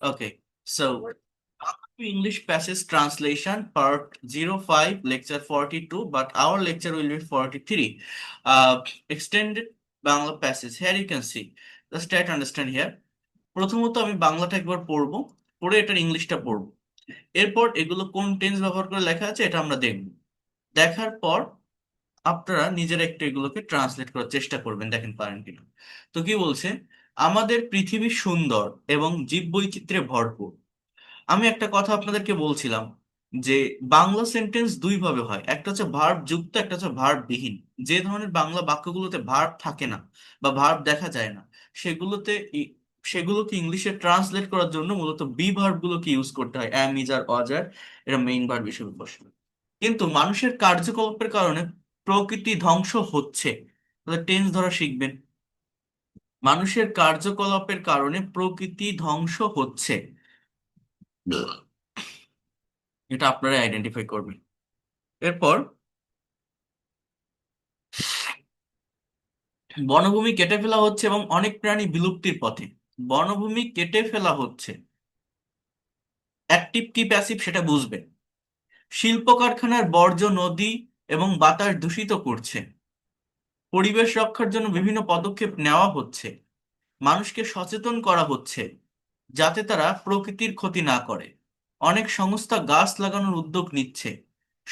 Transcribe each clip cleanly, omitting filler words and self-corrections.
Okay, so English Passage Translation Part 05, Lecture 42, but our lecture will be 43. Extended Bangla Passage. Here you can see. Let's try to understand here. প্রথমত আমি বাংলাটা একবার পড়বো, পড়ে এটার ইংলিশটা পড়বো। এরপর এগুলো কোন টেন্স ব্যবহার করে লেখা আছে এটা আমরা দেখব। দেখার পর আপনারা নিজেরা একটু এগুলোকে ট্রান্সলেট করার চেষ্টা করবেন, দেখেন পারেন কিনা। তো কি বলছে, আমাদের পৃথিবী সুন্দর এবং জীববৈচিত্র্যে ভরপুর। আমি একটা কথা আপনাদেরকে বলছিলাম যে বাংলা সেন্টেন্স দুই ভাবে হয়, একটা হচ্ছে ভার্ব যুক্ত, একটা হচ্ছে ভার্ব বিহীন। যে ধরনের বাংলা বাক্যগুলোতে ভার্ব থাকে না বা ভার্ব দেখা যায় না, সেগুলোতে সেগুলোকে ইংলিশে ট্রান্সলেট করার জন্য মূলত বি ভার্ব গুলোকে ইউজ করতে হয়, অ্যাম, ইজ আর ওয়াজ আর। এরা মেইন ভার্ব হিসেবে বসে। কিন্তু মানুষের কার্যকলাপের কারণে প্রকৃতি ধ্বংস হচ্ছে, তাহলে টেন্স ধরা শিখবেন। মানুষের কার্যকলাপের কারণে প্রকৃতি ধ্বংস হচ্ছে, এটা আপনারা আইডেন্টিফাই করবেন। এরপর বনভূমি কেটে ফেলা হচ্ছে এবং অনেক প্রাণী বিলুপ্তির পথে। বনভূমি কেটে ফেলা হচ্ছে, অ্যাক্টিভ কি প্যাসিভ সেটা বুঝবেন। শিল্প কারখানার বর্জ্য নদী এবং বাতাস দূষিত করছে। পরিবেশ রক্ষার জন্য বিভিন্ন পদক্ষেপ নেওয়া হচ্ছে। মানুষকে সচেতন করা হচ্ছে যাতে তারা প্রকৃতির ক্ষতি না করে। অনেক সংস্থা গাছ লাগানোর উদ্যোগ নিচ্ছে।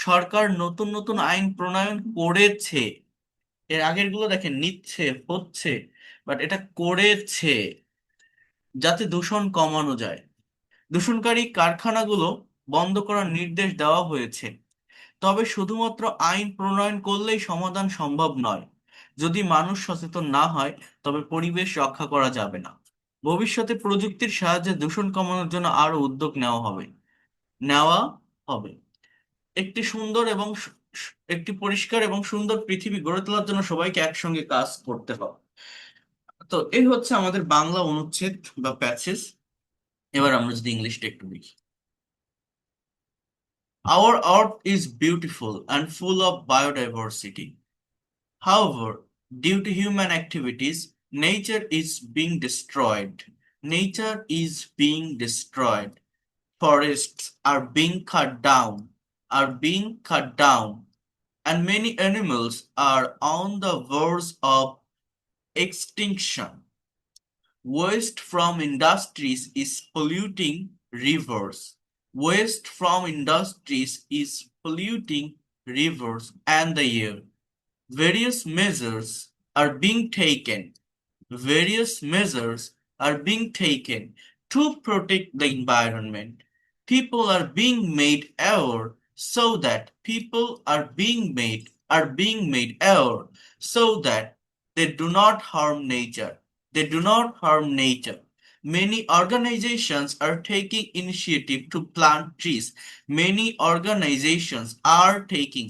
সরকার নতুন নতুন আইন প্রণয়ন করেছে। এর আগের গুলো দেখেন নিচ্ছে, হচ্ছে, বাট এটা করেছে যাতে দূষণ কমানো যায়। দূষণকারী কারখানাগুলো বন্ধ করার নির্দেশ দেওয়া হয়েছে। তবে শুধুমাত্র আইন প্রণয়ন করলেই সমাধান সম্ভব নয়। যদি মানুষ সচেতন না হয় তবে পরিবেশ রক্ষা করা যাবে না। ভবিষ্যতে প্রযুক্তির সাহায্যে দূষণ কমানোর জন্য আরো উদ্যোগ নেওয়া হবে। একটি সুন্দর এবং একটি পরিষ্কার এবং সুন্দর পৃথিবী গড়ে তোলার জন্য সবাইকে একসঙ্গে কাজ করতে হবে। তো এই হচ্ছে আমাদের বাংলা অনুচ্ছেদ বা প্যাসেজ। এবার আমরা যদি ইংলিশটা একটু দেখি। Our earth is beautiful and full of biodiversity. However, due to human activities, nature is being destroyed. Nature is being destroyed. Forests are being cut down, and many animals are on the verge of extinction. Waste from industries is polluting rivers. Waste from industries is polluting rivers and the air. Various measures are being taken. Various measures are being taken to protect the environment. People are being made aware so that aware so that they do not harm nature. They do not harm nature. Many organizations are taking initiative to plant trees. Many organizations are taking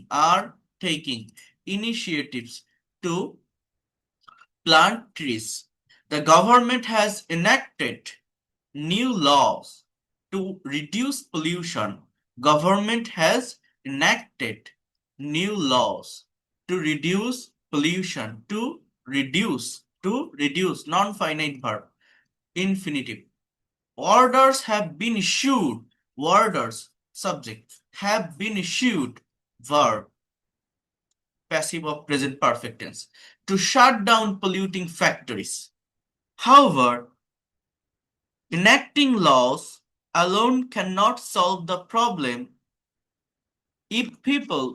initiatives to plant trees. The government has enacted new laws to reduce pollution. Government has enacted new laws to reduce pollution. To reduce non-finite verb, infinitive. Orders have been issued. Orders, subject, have been issued, verb, passive of present perfect tense, to shut down polluting factories. However, enacting laws alone cannot solve the problem. If people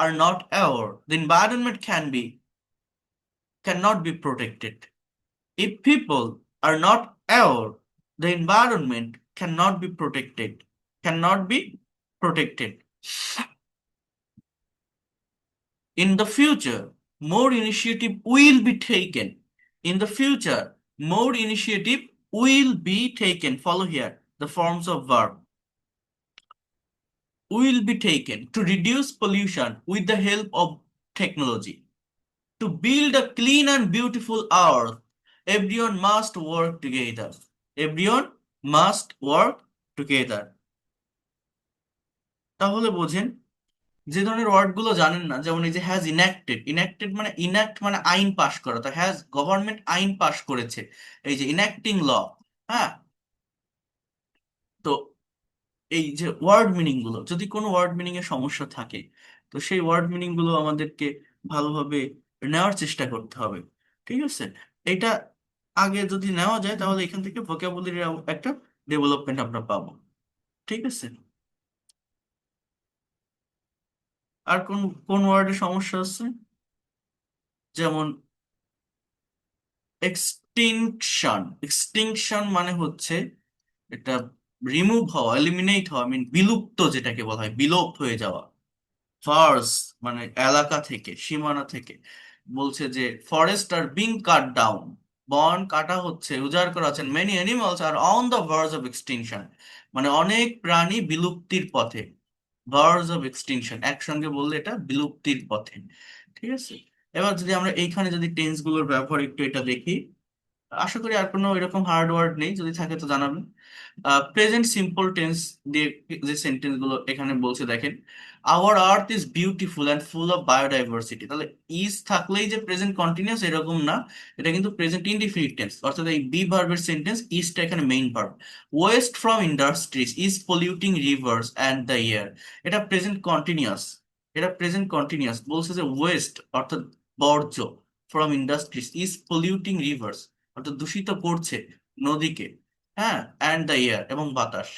are not aware, the environment cannot be protected. If people are not aware, the environment cannot be protected. Cannot be protected. In the future, more initiative will be taken. In the future, more initiative will be taken. Follow here the forms of verb. Will be taken to reduce pollution with the help of technology. To build a clean and beautiful earth, everyone must work together. Everyone must work together. তাহলে বোঝেন, যে ধরনের word গুলো জানেন না, যেমন এই যে হ্যাজ ইনাক্টেড, ইনাক্টেড মানে ইনাক্ট মানে আইন পাশ করা, তো হ্যাজ গভর্নমেন্ট আইন পাশ করেছে, এই যে ইনাক্টিং ল। হ্যাঁ, এই যে ওয়ার্ড মিনিং গুলো, যদি কোনো ওয়ার্ড মিনিং এর সমস্যা থাকে, তো সেই ওয়ার্ড মিনিং গুলো আমাদেরকে ভালোভাবে নেওয়ার চেষ্টা করতে হবে। ঠিক আছে, এটা আগে যদি নেওয়া যায় তাহলে এখান থেকে ভোকাবুলারি একটা ডেভেলপমেন্ট আমরা পাবো। ঠিক আছে, আর কোন কোন ওয়ার্ডের সমস্যা আছে? যেমন এক্সটিংশন। এক্সটিংশন মানে হচ্ছে এটা রিমুভ হওয়া, এলিমিনেট হওয়া, বিলুপ্ত, যেটাকে বলা হয় বিলোপ হয়ে যাওয়া। ফার্স মানে এলাকা থেকে, সীমানা থেকে। বলছে যে forest are being cut down, বন কাটা হচ্ছে, উজাড় করা হচ্ছে, many animals are on the verge of extinction, মানে অনেক প্রাণী বিলুপ্তির পথে। ভার্জ অফ এক্সটিংশন একসঙ্গে বললে এটা বিলুপ্তির পথে। ঠিক আছে, এবার যদি আমরা এইখানে যদি টেন্স গুলোর ব্যবহার একটু এটা দেখি, আশা করি আর কোনো এরকম হার্ড ওয়ার্ড নেই, যদি থাকে তো জানাবেন। প্রেজেন্ট সিম্পল টেন্স দিয়ে যে সেন্টেন্স গুলো এখানে বলছে দেখেন, our earth is beautiful and full of biodiversity. তাহলে ইজ থাকলেই যে প্রেজেন্ট কন্টিনিউয়াস এরকম না, এটা কিন্তু প্রেজেন্ট ইনডিফিনিট টেন্স, অর্থাৎ এই বি ভার্বের সেন্টেন্স, ইজটা এখানে main verb. Waste from industries is polluting rivers and the air, এটা প্রেজেন্ট কন্টিনিউয়াস। এটা প্রেজেন্ট কন্টিনিউয়াস, বলছে যে ওয়েস্ট অর্থাৎ বর্জ্য, from industries is polluting rivers অর্থাৎ দূষিত করছে নদীকে, হ্যাঁ, অ্যান্ড দ্য এয়ার এবং বাতাস।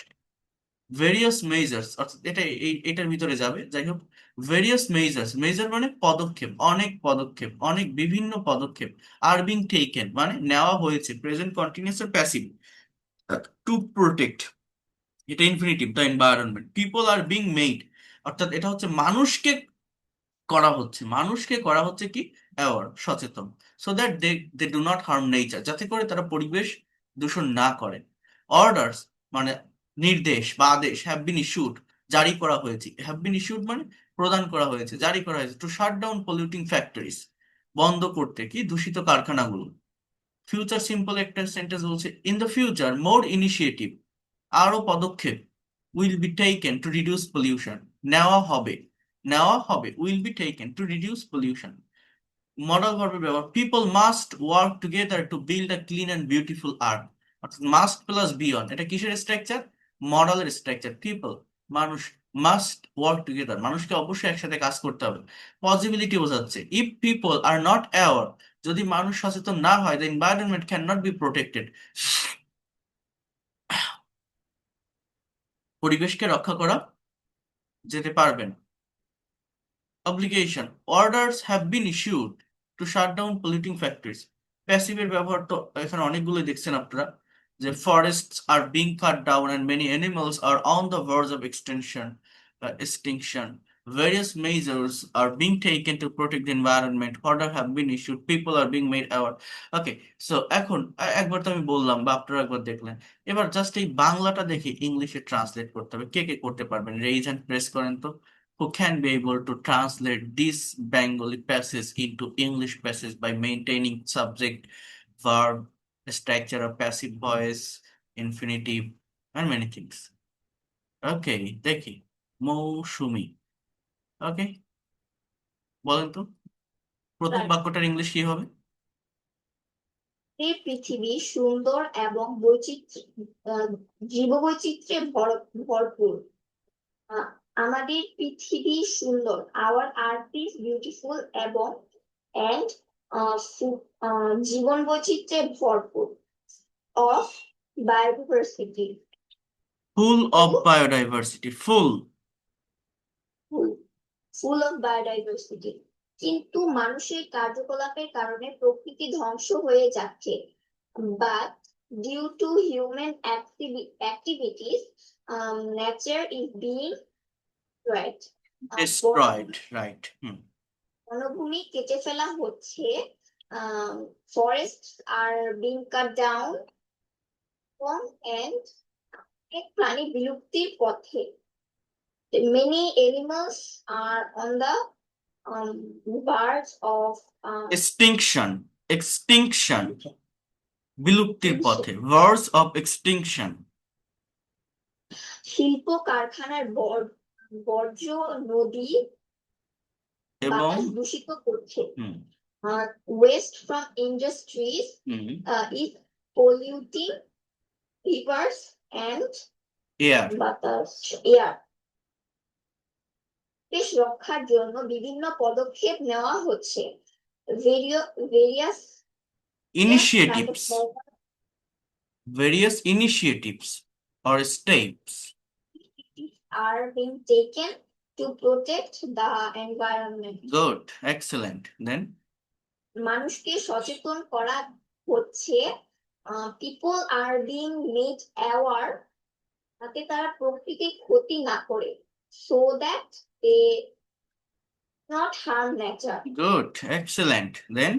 ভেরিয়াস মেজার্স অর্থাৎ এটা এটার ভিতরে যাবে, যাই হোক। ভেরিয়াস মেজার্স, মেজার মানে পদক্ষেপ, অনেক পদক্ষেপ, অনেক বিভিন্ন পদক্ষেপ। আর বিং টেকেন মানে নেওয়া হয়েছে, প্রেজেন্ট কন্টিনিউয়াস এর প্যাসিভ, টু প্রোটেক্ট, এটা infinitive, the environment. People are being made, অর্থাৎ এটা হচ্ছে মানুষকে করা হচ্ছে, মানুষকে করা হচ্ছে কি অ্যাওয়ার, সচেতন, so that they they do not harm nature, যাতে করে তারা পরিবেশ দূষণ না করে। অর্ডার্স মানে নির্দেশ বা আদেশ, হ্যাভ বিন ইস্যুড জারি করা হয়েছে, হ্যাভ বিন ইস্যুড মানে প্রদান করা হয়েছে, জারি করা হয়েছে, to shut down polluting factories বন্ধ করতে কি দূষিত কারখানাগুলো। ফিউচার সিম্পল একটা সেন্টেন্স বলছে, in the future more initiative, আরো পদক্ষেপ, will be taken to reduce pollution, নেওয়া হবে, নেওয়া হবে, will be taken to reduce pollution. Modal ভার্বের ব্যবহার, people must work together to build a clean and beautiful earth, অর্থাৎ মাস্ট প্লাস বি অন, এটা কিসের স্ট্রাকচার? মডালের স্ট্রাকচার। পিপল মানুষ, মাস্ট ওয়ার্ক টুগেদার মানুষকে অবশ্যই একসাথে কাজ করতে হবে। পসিবিলিটি বোঝাচ্ছে, if people are not aware, যদি মানুষ সচেতন না হয়, the environment can not be protected, পরিবেশকে রক্ষা করা যেতে পারবে না। Obligation, orders have been issued to shut down polluting factories. প্যাসিভের ব্যবহার তো এখানে অনেকগুলো দেখছেন আপনারা, যে forests are being cut down and many animals are on the verge of extinction. Various measures are being taken to protect the environment. Order have been issued. People are being made aware. Okay, so এখন একবার তো আমি বললাম বা আপনারা একবার দেখলেন, এবার জাস্ট এই বাংলাটা দেখে ইংলিশে ট্রান্সলেট করতে হবে। কে কে করতে পারবেন? রেইজ হ্যান্ড প্রেস করেন তো, who can be able to translate this Bengali passage into English passage by maintaining subject, verb, structure of passive voice, infinitive, and many things. Okay, দেখি, মৌসুমি। ওকে, বলেন তো প্রথম স্যার, বাক্যটার ইংলিশ কি হবে? এই পৃথিবী সুন্দর এবং জীববৈচিত্র্যে ভরপুর। আহ, আমাদের পৃথিবী সুন্দর, আওয়ার আর্থ ইজ বিউটিফুল এবং অ্যান্ড জীবন বৈচিত্র্যে ভরপুর, of biodiversity, full of full biodiversity, full. Full full of biodiversity. কিন্তু মানুষের কার্যকলাপের কারণে প্রকৃতি ধ্বংস হয়ে যাচ্ছে। But due to human activities, nature is being right. Destroyed, right. বনভূমি কেটে ফেলা হচ্ছে, forests are being cut down, and এক প্রাণী বিলুপ্তির পথে। Many animals are on the verge of extinction, extinction, বিলুপ্তির পথে, ভার্স অফ এক্সটিংশন। শিল্প কারখানার বর্জ্য নদী এবং বাতাস দূষিত করছে। হুম Waste from industries hmm is polluting rivers and air. বাতাস, এয়ার। পরিবেশ রক্ষার জন্য বিভিন্ন পদক্ষেপ নেওয়া হচ্ছে। Various kind of initiatives, various initiatives or steps. are being taken to protect the environment. Good, excellent. Then মানুষকে সচেতন করা হচ্ছে। People are being made aware, যাতে তারা প্রকৃতির ক্ষতি না করে, so that they not harm nature. good, excellent. Then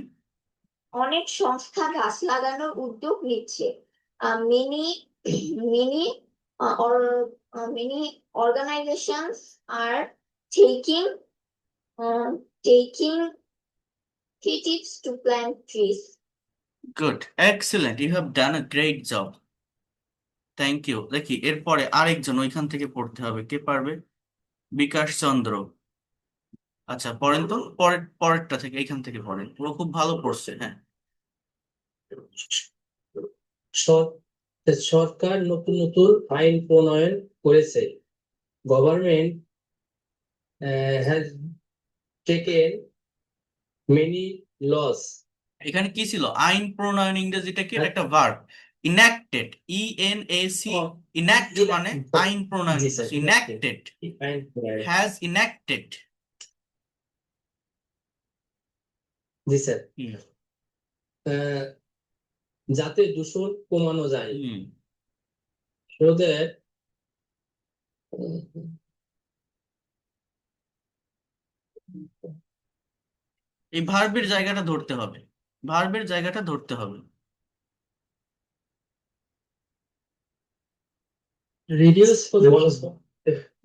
অনেক সংস্থা গাছ লাগানোর উদ্যোগ নিচ্ছে। Many many or many organizations are taking taking initiatives to plant trees. good, excellent. You have done a great job. Thank you. দেখি এরপরে আরেকজন ওইখান থেকে পড়তে হবে, কে পারবে? বিকাশ চন্দ্র। আচ্ছা পড়েন তো, পরেরটা থেকে, এইখান থেকে পড়েন, ও খুব ভালো পড়ছে। হ্যাঁ, সর- সরকার নতুন নতুন আইন প্রণয়ন করেছে। Government has taken many laws. এখানে কি ছিল? আইন প্রণয়ন ইংরেজিটা কি? এটা একটা ভার্ব। ইনাক্টেড, ইএনএসি, ইনাক্ট মানে আইন প্রণয়ন। জি স্যার, ইনাক্টেড, আইন প্রণয়ন। হ্যাজ ইনাক্টেড। G sir. আহ, যাতে দূষণ কমানো যায়, so that এই ভার্বের জায়গাটা ধরতে হবে, ভার্বের জায়গাটা ধরতে হবে। reduce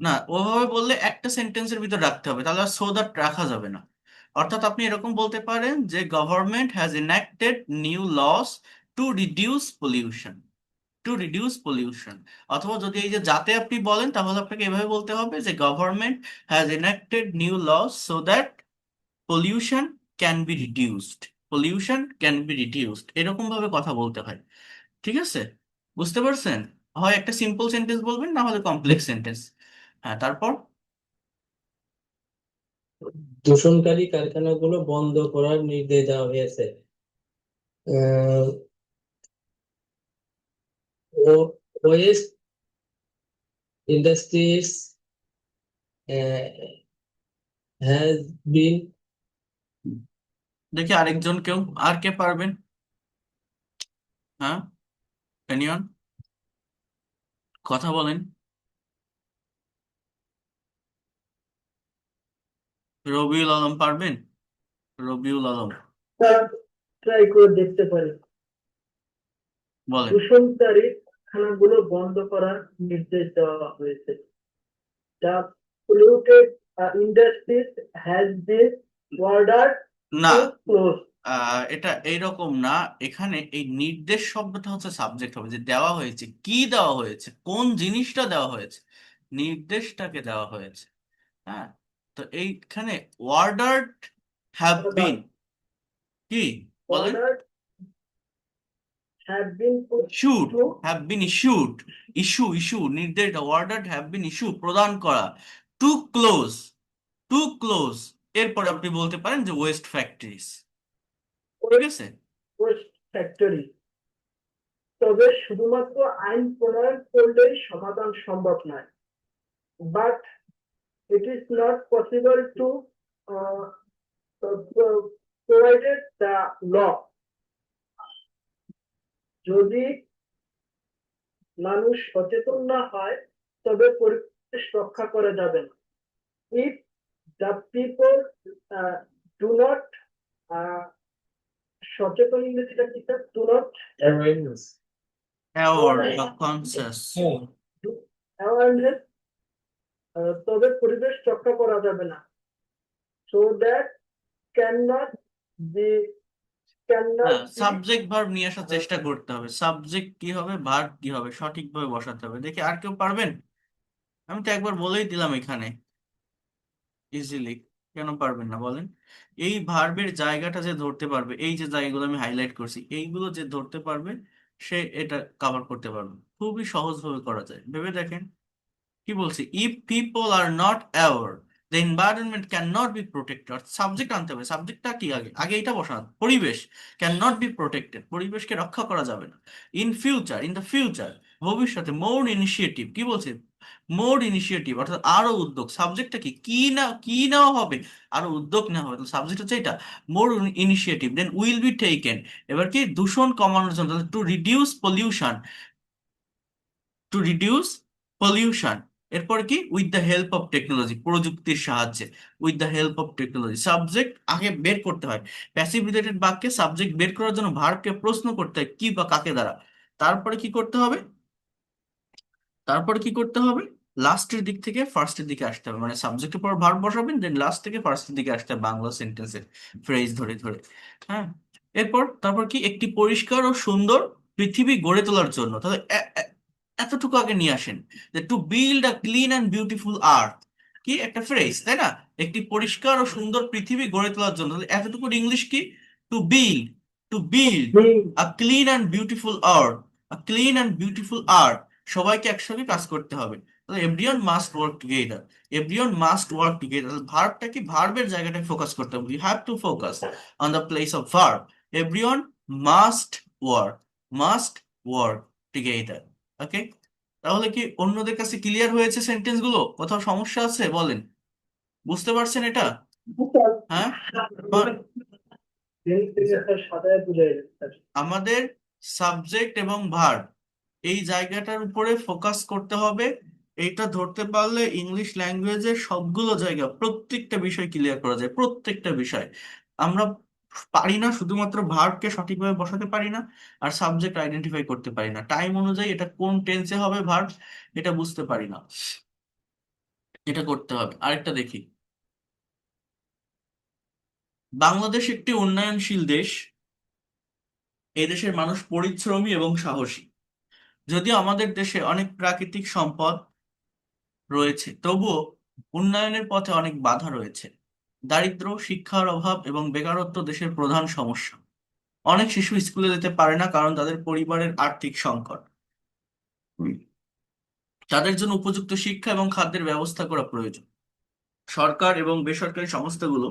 না, ওভাবে বললে একটা সেন্টেন্সের ভিতর রাখতে হবে, তাহলে সো দ্যাট রাখা যাবে না। অর্থাৎ আপনি এরকম বলতে পারেন যে government has enacted new laws to reduce pollution, to reduce pollution. অথবা যদি এই যে যাতে আপনি বলেন, তাহলে আপনাকে এভাবে বলতে হবে যে government has enacted new laws so that pollution can be reduced, pollution can be reduced, এরকম ভাবে কথা বলতে হয়। ঠিক আছে, বুঝতে পারছেন? হয় একটা সিম্পল সেন্টেন্স বলবেন, না হলে কমপ্লেক্স সেন্টেন্স। হ্যাঁ, তারপর দূষণকারী কারখানাগুলো বন্ধ করার নির্দেশ দেওয়া হয়েছে। West industries has been. দেখি আরেকজন, কেউ আর কে পারবেন? হ্যাঁ, এনিওয়ান, কথা বলেন। রবিউল আলম পারবেন? রবিউল আলম ট্রাই করে দেখতে পারি। বলেন। দূষণকারী কারখানাগুলো বন্ধ করার নির্দেশ দেওয়া হয়েছে। The polluted industries has been ordered না, to close. এটা এইরকম না। এখানে এই নির্দেশ শব্দটা হচ্ছে সাবজেক্ট হবে, যে দেওয়া হয়েছে, কি দেওয়া হয়েছে, কোন জিনিসটা দেওয়া হয়েছে, নির্দেশটাকে দেওয়া হয়েছে। হ্যাঁ, তো এইখানে অর্ডার্ড হ্যাভ বিন, কি বলেন? Orders have been put should to have been issued, issue, issue নির্দেশ, অর্ডার্ড হ্যাভ বিন ইস্যু প্রদান করা। টু ক্লোজ, টু ক্লোজ, এরপর আপনি বলতে পারেন যে ওয়েস্ট ফ্যাক্টরিজ। ঠিক আছে, waste factory. তবে শুধুমাত্র আইন প্রণয়ন করলেই সমাধান সম্ভব নয়। But it is not possible to uh, provided the law. যদি মানুষ সচেতন না হয়, তবে পরিবেশ রক্ষা করা যাবে না। If the people do not সচেতন ইংরেজিটা কি sir? Do not awareness. Aware বা কনসাস। do awareness, তবে পরিবেশ রক্ষা করা যাবে না। So that cannot be হ্যাঁ, cannot be সাবজেক্ট ভার্ব নিয়ে আসার চেষ্টা করতে হবে। সাবজেক্ট কি হবে, ভার্ব কি হবে, সঠিকভাবে বসাতে হবে। দেখি আর কেউ পারবেন? আমি তো একবার বলেই দিলাম এখানে ইজিলি, কেন পারবেন না বলেন? এই ভার্বের জায়গাটা যে ধরতে পারবে, এই যে জায়গাগুলো আমি হাইলাইট করছি, এইগুলো যে ধরতে পারবে, সে এটা কভার করতে পারবে। খুবই সহজভাবে করা যায়, ভেবে দেখেন কি বলছি। If people are not aware the environment can not be protected, subject আনতে হবে। সাবজেক্টটা কি, আগে আগে এটা বসান, পরিবেশ ক্যান নট বি প্রোটেক্টেড, পরিবেশকে রক্ষা করা যাবে না। In future, in the future, ভবিষ্যতে, মোর ইনিশিয়েটিভ, কি বলছে, মোর ইনিশিয়েটিভ অর্থাৎ আরো উদ্যোগ। সাবজেক্টটা কি, কি নেওয়া হবে, আরো উদ্যোগ নেওয়া হবে, সাবজেক্ট হচ্ছে এটা, more initiative, then will be taken. এবার কি, দূষণ কমানোর জন্য, to reduce pollution, to reduce pollution. এরপর কি, with the help of technology, প্রযুক্তির সাহায্যে, with the help of technology. Subject আগে বের করতে হয়, প্যাসিভ রিলেটেড বাক্যে সাবজেক্ট বের করার জন্য ভার্বকে প্রশ্ন করতে হয় কি বা কাকে দ্বারা। তারপরে কি করতে হবে, তারপরে কি করতে হবে, লাস্টের দিক থেকে ফার্স্টের দিকে আসতে হবে, মানে সাবজেক্টের পর ভার্ব বসাবেন, দেন লাস্ট থেকে ফার্স্টের দিকে আসতে হবে বাংলা সেন্টেন্সের ফ্রেজ ধরে ধরে। হ্যাঁ, তারপর কি, একটি পরিষ্কার ও সুন্দর পৃথিবী গড়ে তোলার জন্য, তাহলে এতটুকু আগে নিয়ে আসেন, যে to build a clean and beautiful earth, কি একটা ফ্রেজ, তাই না, একটি পরিষ্কার ও সুন্দর পৃথিবী গড়ে তোলার জন্য, তাহলে এতটুকুর ইংলিশ কি, to build, to build a clean and beautiful earth, a clean and beautiful earth. সবাইকে একসঙ্গে কাজ করতে হবে, তাহলে everyone must work together, everyone must work together. ভার্বটা কি, ভার্বের জায়গাটায় ফোকাস করতে হবে, you have to focus on the place of verb. Everyone must work, must work together. Okay, তাহলে কি অন্যদের কাছে ক্লিয়ার হয়েছে সেন্টেন্স গুলো, কোথাও সমস্যা আছে বলেন, বুঝতে পারছেন এটা? হ্যাঁ, সাদায় বুঝাই স্যার। আমাদের সাবজেক্ট এবং ভার্ব এই জায়গাটার উপরে ফোকাস করতে হবে। এইটা ধরতে পারলে ইংলিশ ল্যাঙ্গুয়েজের সবগুলো জায়গা, প্রত্যেকটা বিষয় ক্লিয়ার করা যায়, প্রত্যেকটা বিষয়। আমরা পারি না, শুধুমাত্র ভার্বকে সঠিকভাবে বসাতে পারি না, আর সাবজেক্ট আইডেন্টিফাই করতে পারি না, টাইম অনুযায়ী এটা কোন টেন্সে হবে ভার্ব এটা বুঝতে পারি না, এটা করতে হবে। আরেকটা দেখি, বাংলাদেশ একটি উন্নয়নশীল দেশ, এদেশের মানুষ পরিশ্রমী এবং সাহসী। যদিও আমাদের দেশে অনেক প্রাকৃতিক সম্পদ রয়েছে, তবুও উন্নয়নের পথে অনেক বাধা রয়েছে। দারিদ্র্য, শিক্ষার অভাব এবং বেকারত্ব দেশের প্রধান সমস্যা। অনেক শিশু স্কুলে যেতে পারে না কারণ তাদের পরিবারের আর্থিক সংকট। তাদের জন্য উপযুক্ত শিক্ষা এবং খাদ্যের ব্যবস্থা করা প্রয়োজন। সরকার এবং বেসরকারি সংস্থাগুলো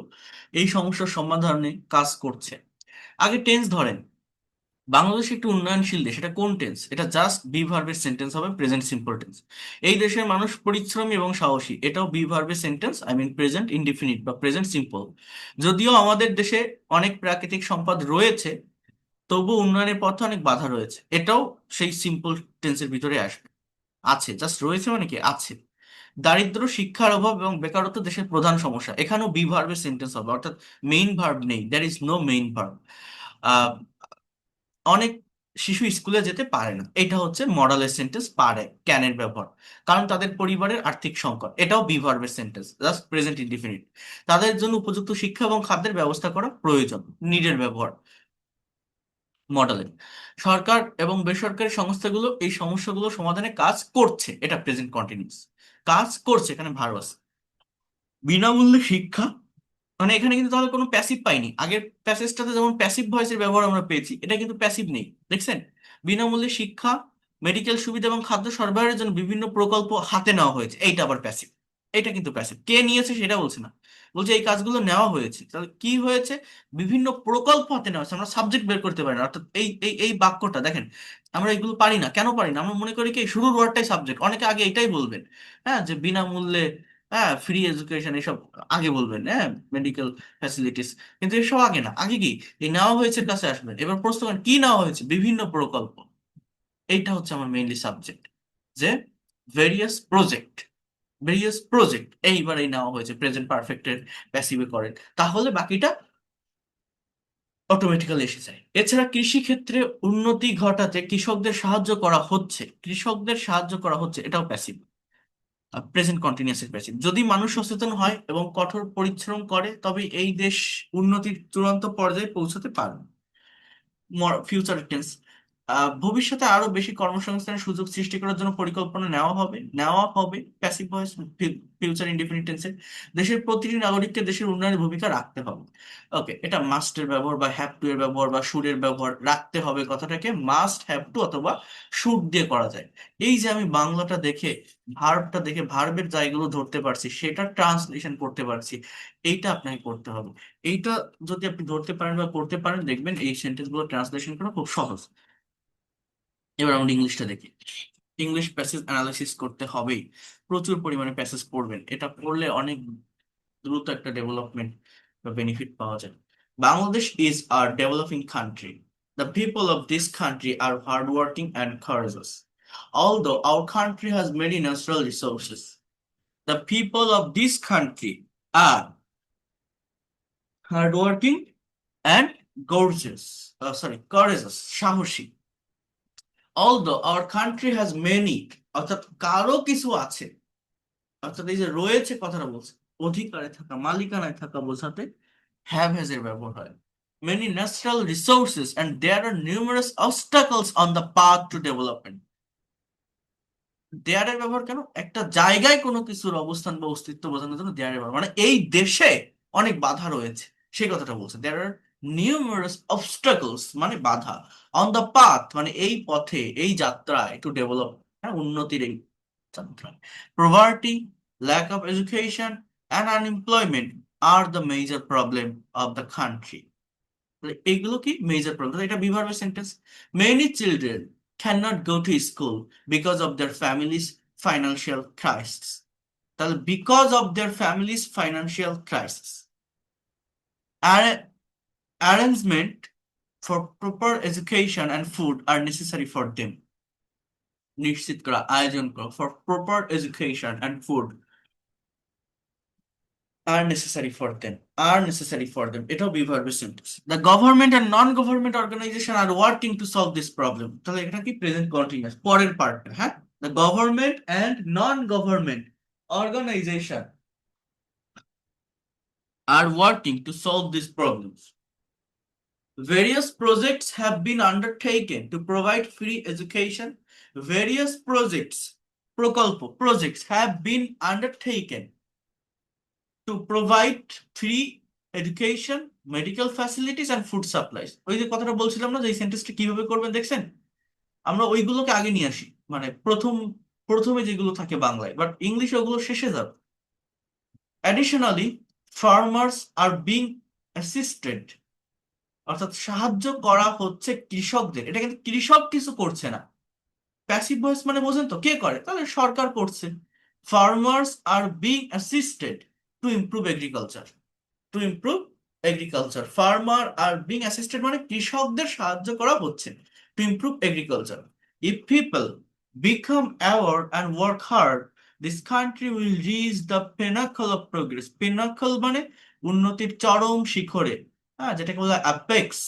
এই সমস্যার সমাধানে কাজ করছে। আগে টেন্স ধরেন, বাংলাদেশ একটি উন্নয়নশীল দেশ, এটা কোন টেন্স, এটা জাস্ট বি ভার্বের সেন্টেন্স হবে, প্রেজেন্ট সিম্পল টেন্স। এই দেশের মানুষ পরিশ্রমী এবং সাহসী, এটাও বি ভার্বের sentence, I mean present indefinite বা প্রেজেন্ট সিম্পল। যদিও আমাদের দেশে অনেক প্রাকৃতিক সম্পদ রয়েছে, তবু উন্নয়নের পথে অনেক বাধা রয়েছে, এটাও সেই সিম্পল টেন্সের ভিতরে আসবে। আছে, জাস্ট রয়েছে মানে কি, আছে। দারিদ্র্য, শিক্ষার অভাব এবং বেকারত্ব দেশের প্রধান সমস্যা, এখানেও বি ভার্বের সেন্টেন্স হবে, অর্থাৎ মেইন ভার্ব নেই, there is no main verb. অনেক শিশু স্কুলে যেতে পারে না, এটা হচ্ছে মডালের সেন্টেন্স, পারে ক্যানের ব্যবহার, কারণ তাদের পরিবারের আর্থিক সংকট, এটাও বি ভার্বের সেন্টেন্স, জাস্ট প্রেজেন্ট ইনডিফিনিট। তাদের জন্য উপযুক্ত শিক্ষা এবং খাদ্যের ব্যবস্থা করা প্রয়োজন, নিডের ব্যবহার, মডেলের। সরকার এবং বেসরকারি সংস্থাগুলো এই সমস্যাগুলো সমাধানে কাজ করছে, এটা প্রেজেন্ট কন্টিনিউয়াস, কাজ করছে, এখানে ভার্ব আছে। বিনামূল্যে শিক্ষা, মানে এখানে কিন্তু তাহলে কোনো প্যাসিভ পাইনি, আগের প্যাসেজটাতে যেমন প্যাসিভ ভয়েসের ব্যবহার আমরা পেয়েছি, এটা কিন্তু প্যাসিভ নেই, দেখছেন। বিনামূল্যে শিক্ষা, মেডিকেল সুবিধা এবং খাদ্য সরবরাহের জন্য বিভিন্ন প্রকল্প হাতে নেওয়া হয়েছে, এইটা আবার প্যাসিভ। এটা কিন্তু প্যাসিভ, কে নিয়েছে সেটা বলছে না, বলছে এই কাজগুলো নেওয়া হয়েছে, তাহলে কি হয়েছে, বিভিন্ন প্রকল্প হাতে নেওয়া হয়েছে। আমরা সাবজেক্ট বের করতে পারি না, অর্থাৎ এই এই এই বাক্যটা দেখেন, আমরা এগুলো পারি না, কেন পারি না, আমরা মনে করি কি শুরুর ওয়ার্ডটাই সাবজেক্ট, অনেকে আগে এটাই বলবেন, হ্যাঁ, যে বিনামূল্যে, হ্যাঁ, ফ্রি এডুকেশন, এসব আগে বলবেন, হ্যাঁ, মেডিকেল ফ্যাসিলিটিস, কিন্তু এসব আগে না, আগে কি এই নেওয়া হয়েছে কাছে আসবেন। এবার প্রশ্ন করেন কি নেওয়া হয়েছে, বিভিন্ন প্রকল্প, এইটা হচ্ছে আমার মেইনলি সাবজেক্ট, যে ভেরিয়াস প্রজেক্ট, ভেরিয়াস প্রজেক্ট, এইবার এই নেওয়া হয়েছে, প্রেজেন্ট পারফেক্টের প্যাসিভে করেন, তাহলে বাকিটা অটোমেটিক্যালি এসে যায়। এছাড়া কৃষি ক্ষেত্রে উন্নতি ঘটাতে কৃষকদের সাহায্য করা হচ্ছে, কৃষকদের সাহায্য করা হচ্ছে, এটাও প্যাসিভ, প্রেজেন্ট কন্টিনিউয়াস প্যাসিভ। যদি মানুষ সচেতন হয় এবং কঠোর পরিশ্রম করে, তবে এই দেশ উন্নতির চূড়ান্ত পর্যায়ে পৌঁছাতে পারবে, ফিউচার টেন্স। ভবিষ্যতে আরো বেশি কর্মসংস্থানের সুযোগ সৃষ্টি করার জন্য পরিকল্পনা নেওয়া হবে প্যাসিভ ভয়েস ফিউচার ইনডিফিনিট টেন্সে দেশের প্রতিটি নাগরিককে দেশের উন্নয়নের ভূমিকা রাখতে হবে। ওকে, এটা মাস্টের ব্যবহার বা হ্যাভ টু এর ব্যবহার বা শুড এর ব্যবহার, রাখতে হবে কথাটাকে মাস্ট, হ্যাভ টু অথবা শুড দিয়ে করা যায়। এই যে আমি বাংলাটা দেখে ভার্বটা দেখে ভার্বের জায়গাগুলো ধরতে পারছি, সেটা ট্রান্সলেশন করতে পারছি, এইটা আপনাকে করতে হবে। এইটা যদি আপনি ধরতে পারেন বা করতে পারেন, দেখবেন এই সেন্টেন্স গুলো ট্রান্সলেশন করা খুব সহজ। এবার আমরা ইংলিশটা দেখি। ইংলিশ প্যাসেজ অ্যানালাইসিস করতে হবেই, প্রচুর পরিমাণে প্যাসেজ পড়বেন, এটা পড়লে অনেক দ্রুত একটা ডেভেলপমেন্ট বা বেনিফিট পাওয়া যায়। Bangladesh is R developing country. The people of this country are hardworking and courageous. Although our country has many natural resources, the people of this country are hardworking and courageous, সাহসী। Although our country has many, অর্থাৎ কারো কিছু আছে, অর্থাৎ এই যে রয়েছে কথাটা বলছে, অধিকারে থাকা, মালিকানায় থাকা বোঝাতে হ্যাভ হ্যাজ এর ব্যবহার হয়। Many natural resources and there are numerous obstacles on the path to development. দেয়ারের ব্যবহার কেন? একটা জায়গায় কোনো কিছুর অবস্থান বা অস্তিত্ব বোঝানোর জন্য দেয়ারের ব্যবহার, মানে এই দেশে অনেক বাধা রয়েছে সেই কথাটা বলছে। দেয়ার আর নিউমারাস অবস্টাকলস মানে বাধা, অন দ্য পাথ মানে এই পথে, এই যাত্রায়, টু ডেভেলপ উন্নতির এই যাত্রায়। Poverty, lack of education and unemployment are the major problem of the country. এগুলো কি মেজর প্রবলেম? এটা বিভার্বের সেন্টেন্স। Many children cannot go to school because of their family's financial crisis. তাহলে because of their family's financial crisis. Arrangement for proper education and food are necessary for them. নিশ্চিত করা, আয়োজন করা, for proper education and food are necessary for them. এটাও বিভার্বের sentence. The government and non-government organization are working to solve this problem. তাহলে এটা কি present continuous, পরের পার্টটা, হ্যাঁ। The government and non-government organization are working to solve these problems. Various projects have been undertaken to provide free education. Various projects have been undertaken to provide free education, medical facilities and food supplies. ওই যে কথাটা বলছিলাম না যে এই সেন্টেন্সটা কিভাবে করবেন, দেখছেন? আমরা ওইগুলোকে আগে নিয়ে আসি, মানে প্রথমে যেগুলো থাকে বাংলায়, বাট ইংলিশে ওগুলো শেষে যাবে। Additionally, farmers are being assisted, অর্থাৎ সাহায্য করা হচ্ছে কৃষকদের। এটা কিন্তু কৃষক কিছু করছে না, প্যাসিভ ভয়েস মানে বোঝেন তো, কে করে? তাহলে সরকার করছে। Farmers are being assisted to improve agriculture. Farmer are being assisted মানে কৃষকদের সাহায্য করা হচ্ছে, to improve agriculture. If people become aware and work hard, this country will reach the pinnacle of progress. Pinnacle মানে উন্নতির চরম শিখরে, হ্যাঁ, যেটাকে বলা হয় apex.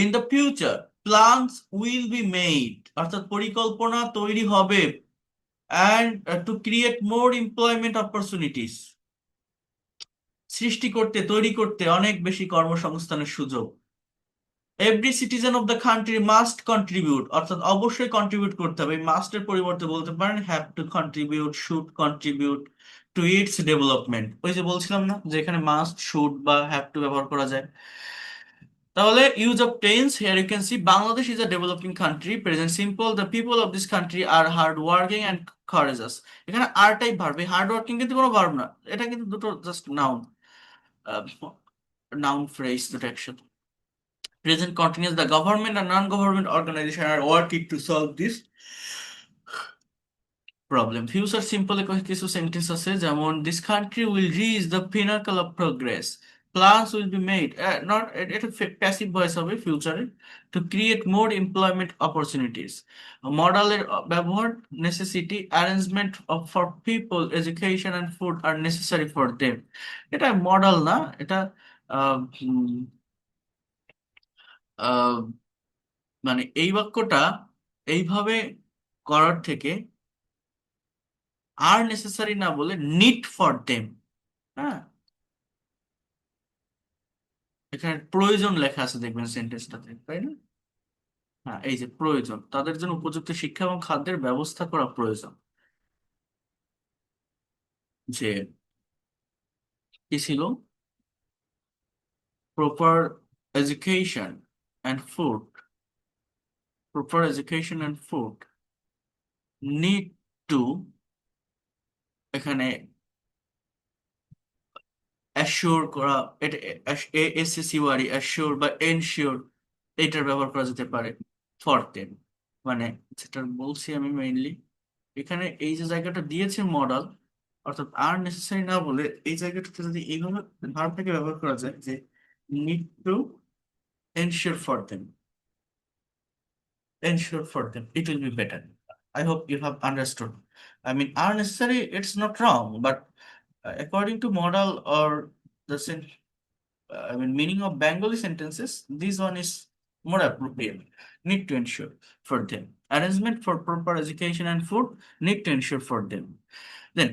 In the future plans will be made, অর্থাৎ পরিকল্পনা তৈরি হবে, and to create more employment opportunities, তৈরি করতে অনেক বেশি কর্মসংস্থানের সুযোগ। Every citizen of the country must contribute, অর্থাৎ অবশ্যই কন্ট্রিবিউট করতে হবে। মাস্টের পরিবর্তে বলতে পারেন have to contribute, should contribute to its development. ওই যে বলছিলাম না যে এখানে মাস্ট, শুড বা হ্যাভ টু ব্যবহার করা যায়। তাহলে use of tense, here you can see Bangladesh is a developing country, present simple, the people of this country are hard working and courageous। এখানে আর টাইপ ভার্ব, হার্ড ওয়ার্কিং কিন্তু কোনো verb না, এটা কিন্তু দুটো জাস্ট নাউন ফ্রেজ, দুটো একসাথে। Present continuous, the government are non government organisation are working to solve this problem. Future সিম্পলে কিছু সেন্টেন্স আছে, যেমন this country will reach the pinnacle of progress, plans will be made, not এটা passive voice হবে ফিউচারে, to create more employment opportunities। মডেলের ব্যবহার, necessity, arrangement of for people, education and food are necessary for them। এটা model না, এটা আহ, উম, আহ, মানে এই বাক্যটা এইভাবে করার থেকে আর নেসেসারি না বলে নিড ফর দেম, হ্যাঁ, এখানে প্রয়োজন লেখা আছে দেখবেন সেন্টেন্সটাতে, তাই না? হ্যাঁ, এই যে প্রয়োজন, তাদের জন্য উপযুক্ত শিক্ষা এবং খাদ্যের ব্যবস্থা করা প্রয়োজন। যে কি ছিল, proper education and food, proper education and food need to, এখানে অ্যাসিওর করা, এটা এসএসইউআরই অ্যাসিওর বা এনশিওর, এটার ব্যবহার করা যেতে পারে ফর দেম। মানে যেটা বলছি আমি মেইনলি, এখানে এই যে জায়গাটা দিয়েছে মডাল, অর্থাৎ আর নেসেসারি না বলে এই জায়গাটাতে যদি এইভাবে ভার্বটাকে ব্যবহার করা যায় যে need to ensure for them, ensure for them, it will be better. I hope you have understood. I mean, are necessary, it's not wrong, but according to model or the I mean, meaning of Bengali sentences, this one is more appropriate. Need to ensure for them. Arrangement for proper education and food, need to ensure for them. Then,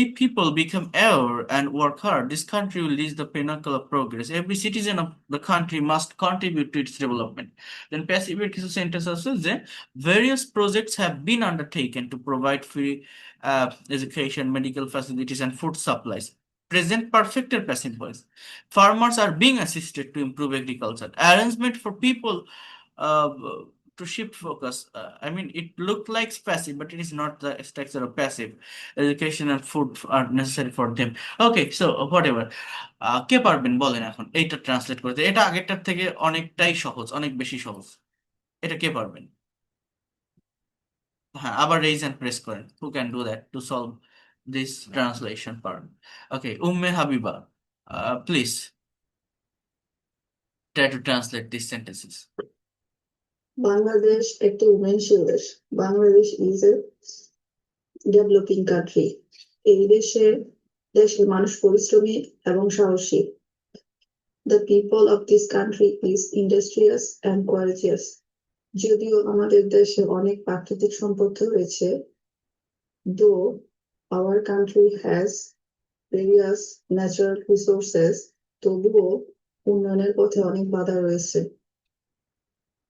if people become aware and work hard, this country will reach the pinnacle of progress. Every citizen of the country must contribute to its development. Then, passive sentence also that various projects have been undertaken to provide free education, medical facilities, and food supplies. Present perfect or passive voice. Farmers are being assisted to improve agriculture. Arrangement for people uh, to shift focus. I mean, it looked like passive, but it is not the structure of passive. Education and food are necessary for them. Okay, so whatever. কে পারবেন বলেন এখন এইটা translate করতে? এটা আগেরটার থেকে অনেকটাই সহজ, অনেক বেশি সহজ। এটা কে পারবেন? হ্যাঁ, আবার রেইজ এন্ড প্রেস করেন। Who can do that to solve this translation part? Okay, Umme Habiba, please try to translate these sentences. Bangladesh একটি উন্নয়নশীল দেশ। Bangladesh is a developing country. এই দেশের মানুষ পরিশ্রমী এবং সাহসী। The people of this country is industrious and qualitious. যদিও আমাদের দেশে অনেক প্রাকৃতিক সম্পদ রয়েছে, though our country has various natural resources, তবুও উন্নয়নের পথে অনেক বাধা রয়েছে।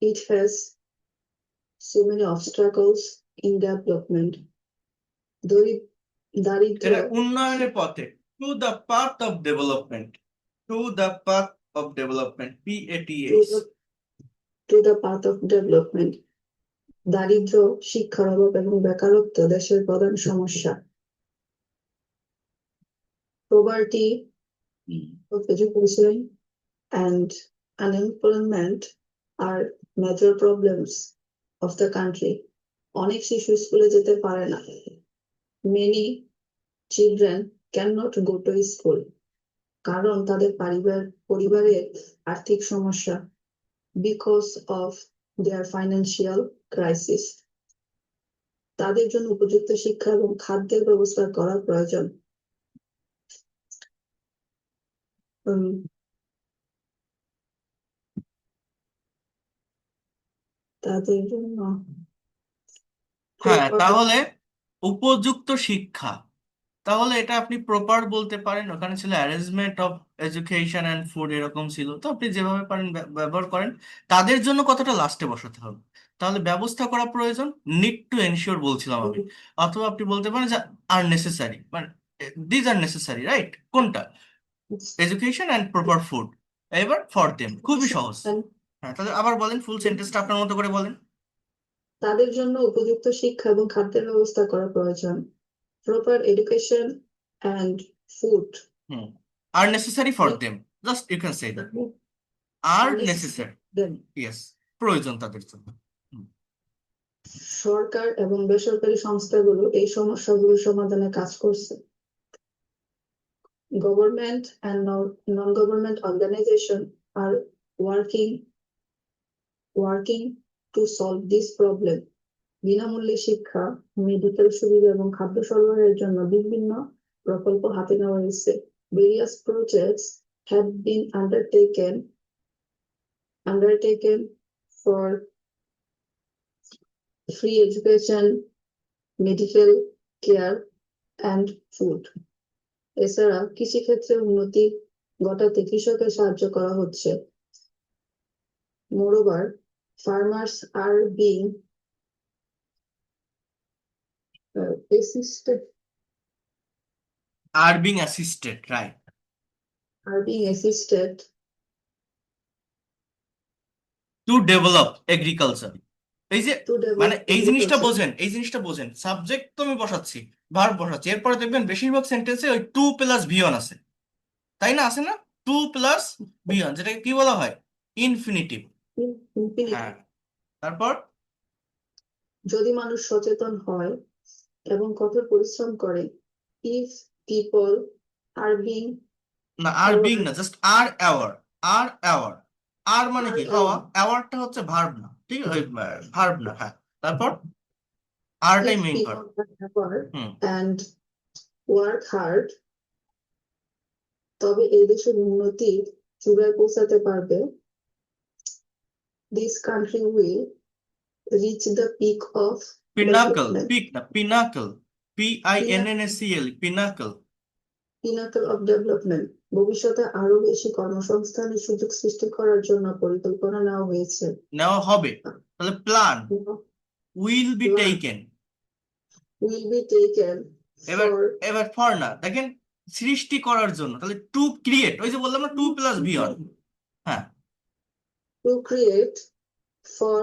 It has so many obstacles in development. দারিদ্র এটা উন্নয়নের পথে, to the path of development, to the path of development, PATH. to the path of development. দারিদ্র, শিক্ষার অভাব এবং বেকারত্ব দেশের প্রধান সমস্যা। Poverty of education and unemployment are major problems of the country. অনেক শিশু স্কুলে যেতে পারে না। Many children cannot go to school কারণ তাদের পরিবারের আর্থিক সমস্যা, because of their financial crisis. তাদের জন্য উপযুক্ত শিক্ষা এবং খাদ্যের ব্যবস্থা করা প্রয়োজন। তাদের জন্য হ্যাঁ, তাহলে উপযুক্ত শিক্ষা, তাহলে এটা আপনি প্রপার বলতে পারেন। ওখানে ছিল arrangement of education and food, এরকম ছিল। তো আপনি যেভাবে পারেন ব্যবহার করেন। তাদের জন্য কতটা লাস্টে বসাতে হবে, তাহলে ব্যবস্থা করা প্রয়োজন, নিড টু এনশিওর বলছিলাম আমি। অথবা আপনি বলতে পারেন যে আর নেসেসারি, মানে দিজ আর নেসেসারি, রাইট? কোনটা? এডুকেশন অ্যান্ড প্রপার ফুড, এবার ফর দেম, খুবই সহজ। হ্যাঁ, তাহলে আবার বলেন, ফুল সেন্টেন্সটা আপনার মতো করে বলেন। তাদের জন্য উপযুক্ত শিক্ষা এবং খাদ্যের ব্যবস্থা করা প্রয়োজন। Proper education and food are necessary for them. Just you can say that. Are necessary. then Yes. প্রয়োজন তাদের জন্য। সরকার এবং বেসরকারি সংস্থাগুলো এই সমস্যাগুলো সমাধানে কাজ করছে। Government and non-government organizations are working to solve this problem. বিনামূল্যে শিক্ষা, মেডিকেল সুবিধা এবং খাদ্য সরবরাহের জন্য বিভিন্ন প্রকল্প হাতে নেওয়া হয়েছে। Various projects have been undertaken for free education, medical care and food. এছাড়া কৃষিক্ষেত্রে উন্নতি ঘটাতে কৃষকের সাহায্য করা হচ্ছে। Moreover, farmers are being assisted Are being assisted, right? To develop agriculture. এই যে to মানে develop এই জিনিসটা agriculture. বোঝেন সাবজেক্ট তো আমি বসাচ্ছি, ভার্ব বসাচ্ছি, এরপরে দেখবেন বেশিরভাগ সেন্টেন্সে ওই টু প্লাস ভিওন আছে, তাই না? আছে না? টু প্লাস ভিওন, যেটাকে কি বলা হয়? ইনফিনিটিভ। Infinity. হ্যাঁ, তারপর যদি মানুষ সচেতন হয় এবং কঠোর পরিশ্রম করে, if people are being না, আর বিং না, just are aware. Are aware, are মানে কি? Are হওয়া, aware. অ্যাওয়ারটা হচ্ছে ভার্ব না, ঠিক আছে? ভার্ব না, হ্যাঁ। তারপর আরটাই if main people verb. are aware hmm. and work hard, তবে এই দেশের উন্নতির চূড়ায় পৌঁছাতে পারবে। This country will reach the peak of pinnacle, development. Peak না, pinnacle, PINNACL, pinnacle. Pinnacle of development. ভবিষ্যতে আরো বেশি কর্মসংস্থানের সুযোগ সৃষ্টি করার জন্য পরিকল্পনা নেওয়া হয়েছে। নেওয়া হবে, তাহলে plan will be Plan. Taken. Will be taken এবার for এবার ফর না, দেখেন সৃষ্টি করার জন্য, তাহলে টু ক্রিয়েট, ওই যে বললাম না, টু প্লাস ভিওন। হ্যাঁ, to create for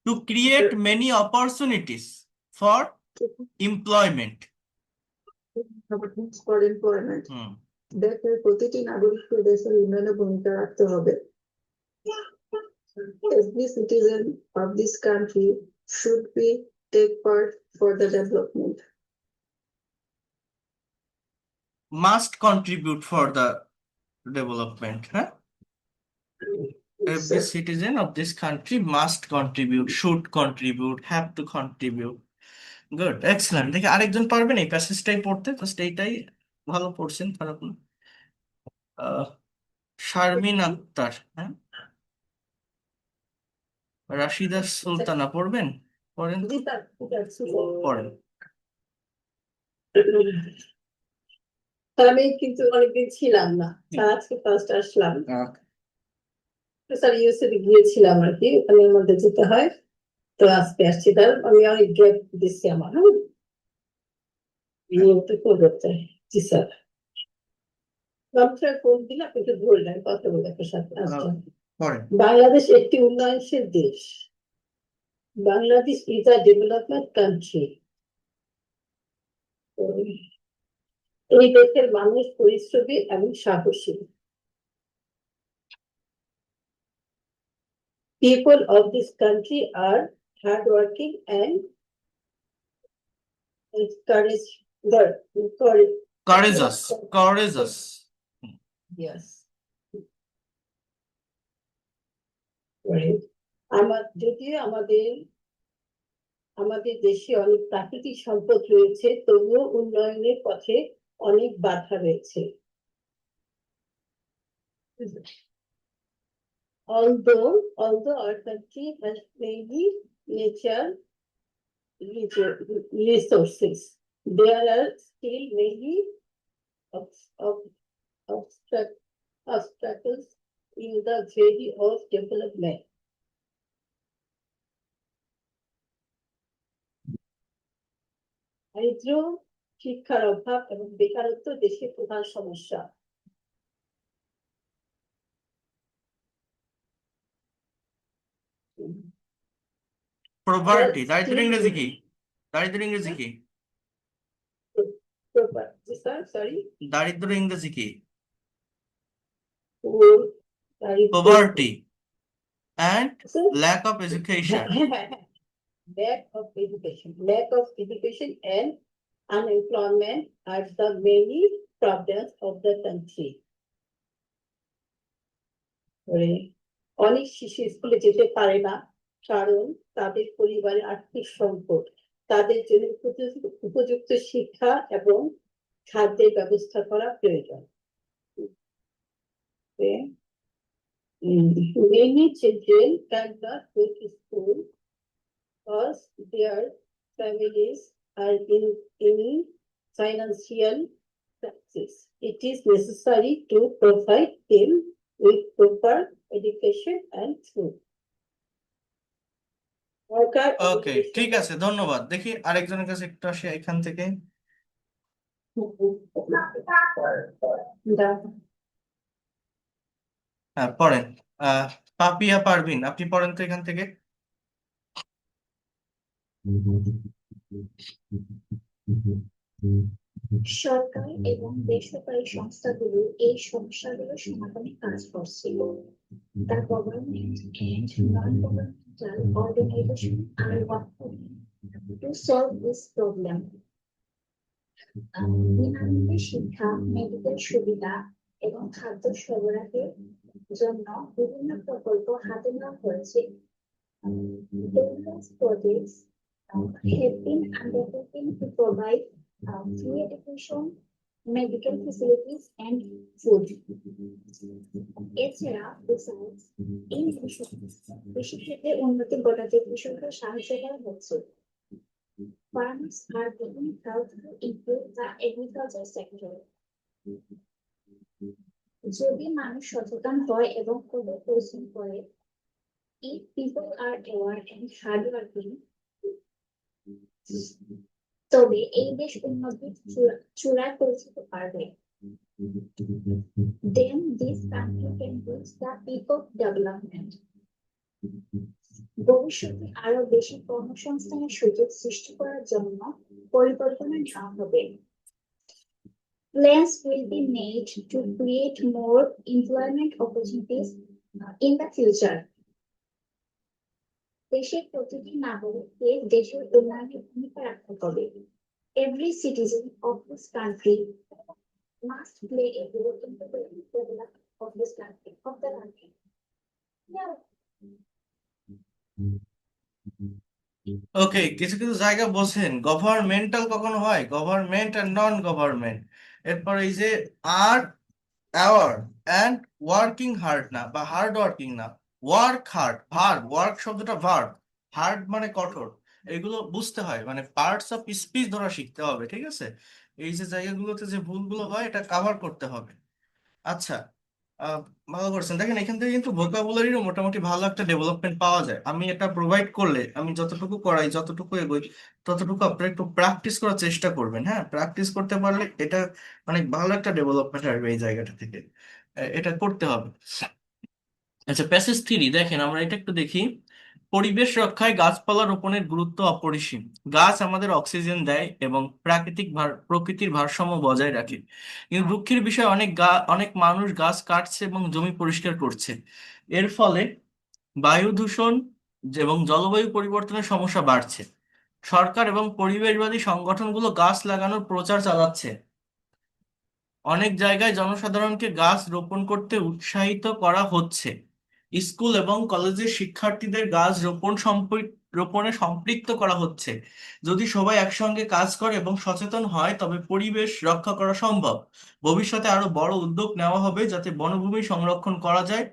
to create many opportunities for employment. for employment. হুম। দেশের প্রতিটি নাগরিককে দেশের উন্নয়নে ভূমিকা রাখতে হবে। Every citizen of this country should be take part for the development. Must contribute for the development, huh? Every citizen of this country must contribute, should contribute, have to contribute. Good, excellent. দেখে আরেকজন পারবেন এই প্যাসেজটাই পড়তে? Just এইটাই ভালো পড়ছেন, খারাপ না। শারমিন আক্তার, হ্যাঁ, রাশিদা সুলতানা পড়বেন? পড়েন, পড়েন। আমি কিন্তু অনেকদিন ছিলাম না, আজকে ফার্স্ট আসলাম। স্যার ইউএসএ গিয়েছিলাম আর কি, ওখানের মধ্যে যেতে হয়, তো আজকে আসছি। তার আমি অনেক গ্যাপ দিচ্ছি আমার। করতে জি স্যার, ফোন দিলে আপনি একটু ধরলেন কথা বলে আপনার সাথে। আচ্ছা, পড়েন। বাংলাদেশ একটি উন্নয়নশীল দেশ। Bangladesh is a development country. এই দেশের মানুষ পরিশ্রমী এবং সাহসী। People of this country are hardworking and Courageous. Yes. যদিও আমাদের দেশে অনেক প্রাকৃতিক সম্পদ রয়েছে, তবুও উন্নয়নের পথে অনেক বাধা রয়েছে। Although our country has many natural resources, there are still many obstacles in the way of development. দারিদ্র, শিক্ষার অভাব এবং বেকারত্ব দেশের প্রধান সমস্যা। Poverty, দারিদ্রের ইংরেজি কি? দারিদ্রের ইংরেজি কি? দারিদ্রের ইংরেজি কি? Poverty and lack of education. Lack of education and unemployment are the many problems of the country. অনেক শিশু স্কুলে যেতে পারে না, কারণ তাদের পরিবারের আর্থিক সংকট। তাদের জন্য উপযুক্ত শিক্ষা এবং খাদ্যের ব্যবস্থা করা প্রয়োজন। Many children cannot go to school because their families are in financial practice. It is necessary to provide them with proper education and food. সরকার ওকে, ঠিক আছে, ধন্যবাদ। দেখি আরেকজনের কাছে একটু আসি এখান থেকে। হ্যাঁ, পড়েন। পাপিয়া পারভিন, আপনি পড়েন তো এখান থেকে। সরকার এবং বেসরকারি সংস্থাগুলো এই সমস্যাগুলো সমাধানে কাজ করছে। The government and non-governmental organizations are working to solve this problem. বিনামূল্যে শিক্ষা, মেডিকেল সুবিধা এবং খাদ্য সরবরাহের জন্য বিভিন্ন প্রকল্প হাতে নেওয়া হয়েছে। Various projects have been undertaken to provide free education, medical facilities, and food. এছাড়া besides, এই কৃষিক্ষেত্রে উন্নতি ঘটাতে কৃষকদের সাহায্য করা হচ্ছে। Farmers are getting help to improve the agriculture sector. যদি মানুষ সচেতন হয় এবং কঠোর পরিশ্রম করে, if people are aware and hardworking, তবে এই দেশ উন্নতির চূড়ায় পৌঁছতে পারবে। Then this country can reach the peak of development. ভবিষ্যতে আরো বেশি কর্মসংস্থানের সুযোগ সৃষ্টি করার জন্য পরিকল্পনা নেওয়া হবে। Plans will be made to create more employment opportunities in the future. দেশের প্রতিটি নাগরিককে দেশের উন্নয়নে ভূমিকা রাখতে হবে। Every citizen of this country must play a role in the development of this country, of the country. Yeah. ওকে, কিছু কিছু জায়গা বলছেন গভর্নমেন্টাল কখনো হয়, গভর্নমেন্ট আর নন গভর্নমেন্ট। এরপর এই যে আর অ্যাওয়ার অ্যান্ড ওয়ার্কিং হার্ড না, বা হার্ড ওয়ার্কিং না, ওয়ার্ক হার্ড, ভার্ব, ওয়ার্ক শব্দটা ভার্ব, হার্ড মানে কঠোর। এগুলো বুঝতে হয়, মানে পার্টস অফ স্পিচ ধরা শিখতে হবে, ঠিক আছে? এই যে জায়গাগুলোতে যে ভুলগুলো হয় এটা কাভার করতে হবে। আচ্ছা, আহ, ভালো করছেন। দেখেন এখান থেকে কিন্তু ভোকাবুলারিরও মোটামুটি ভালো একটা ডেভেলপমেন্ট পাওয়া যায়। আমি এটা প্রোভাইড করলে, আমি যতটুকু করাই, যতটুকু এগোই, ততটুকু আপনারা একটু প্র্যাকটিস করার চেষ্টা করবেন। হ্যাঁ, প্র্যাকটিস করতে পারলে এটা অনেক ভালো একটা ডেভেলপমেন্ট আসবে এই জায়গাটা থেকে। এটা করতে হবে। আচ্ছা, প্যাসেজ 3 দেখেন, আমরা এটা একটু দেখি। পরিবেশ রক্ষায় গাছপালা রোপণের গুরুত্ব অপরিসীম। গাছ আমাদের অক্সিজেন দেয় এবং প্রকৃতির ভারসাম্য বজায় রাখে। কিন্তু দুঃখের বিষয়, অনেক মানুষ গাছ কাটছে এবং জমি পরিষ্কার করছে। এর ফলে বায়ু দূষণ এবং জলবায়ু পরিবর্তনের সমস্যা বাড়ছে। সরকার এবং পরিবেশবাদী সংগঠনগুলো গাছ লাগানোর প্রচার চালাচ্ছে। অনেক জায়গায় জনসাধারণকে গাছ রোপণ করতে উৎসাহিত করা হচ্ছে। স্কুল এবং কলেজের শিক্ষার্থীদের গাছ রোপণে সম্পৃক্ত করা হচ্ছে। যদি সবাই একসঙ্গে কাজ করে এবং সচেতন হয় তবে পরিবেশ রক্ষা করা সম্ভব। ভবিষ্যতে আরো বড় উদ্যোগ নেওয়া হবে যাতে বনভূমি সংরক্ষণ করা যায়।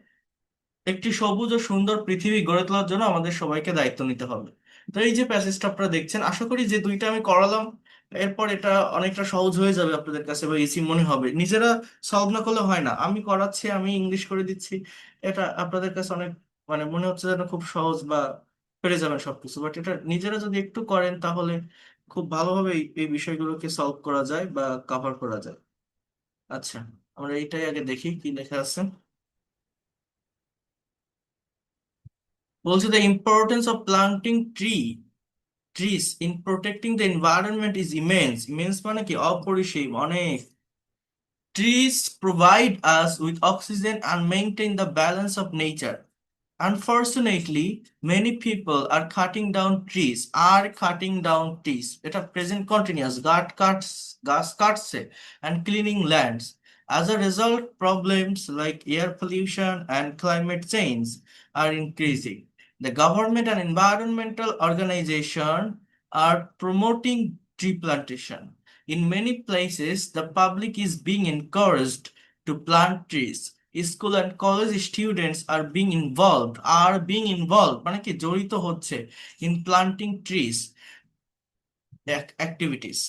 একটি সবুজ ও সুন্দর পৃথিবী গড়ে তোলার জন্য আমাদের সবাইকে দায়িত্ব নিতে হবে। তো এই যে প্যাসেজটা আপনারা দেখছেন, আশা করি যে দুইটা আমি করালাম, এরপর এটা অনেকটা সহজ হয়ে যাবে আপনাদের কাছে, বা ইজি মনে হবে। নিজেরা সলভ না করলে হয় না, আমি করাচ্ছি, আমি ইংলিশ করে দিচ্ছি, এটা আপনাদের কাছে অনেক মানে মনে হচ্ছে যেন খুব সহজ বা পেরে যাবেন সবকিছু, বাট এটা নিজেরা যদি একটু করেন তাহলে খুব ভালোভাবে এই বিষয়গুলোকে সলভ করা যায় বা কভার করা যায়। আচ্ছা, আমরা এইটাই আগে দেখি কি লেখা আছে। বলছে, the importance of planting trees in protecting the environment is immense. Immense মানে কি? অপরিসীম, অনেক। Trees provide us with oxygen and maintain the balance of nature. Unfortunately, many people are cutting down trees. এটা present continuous. গাছ কাটছে and cleaning lands. As a result, problems like air pollution and climate change are increasing. The government and environmental organizations are promoting tree plantation. In many places, the public is being encouraged to plant trees. School and college students are being involved মানে কি জড়িত হচ্ছে in planting trees activities.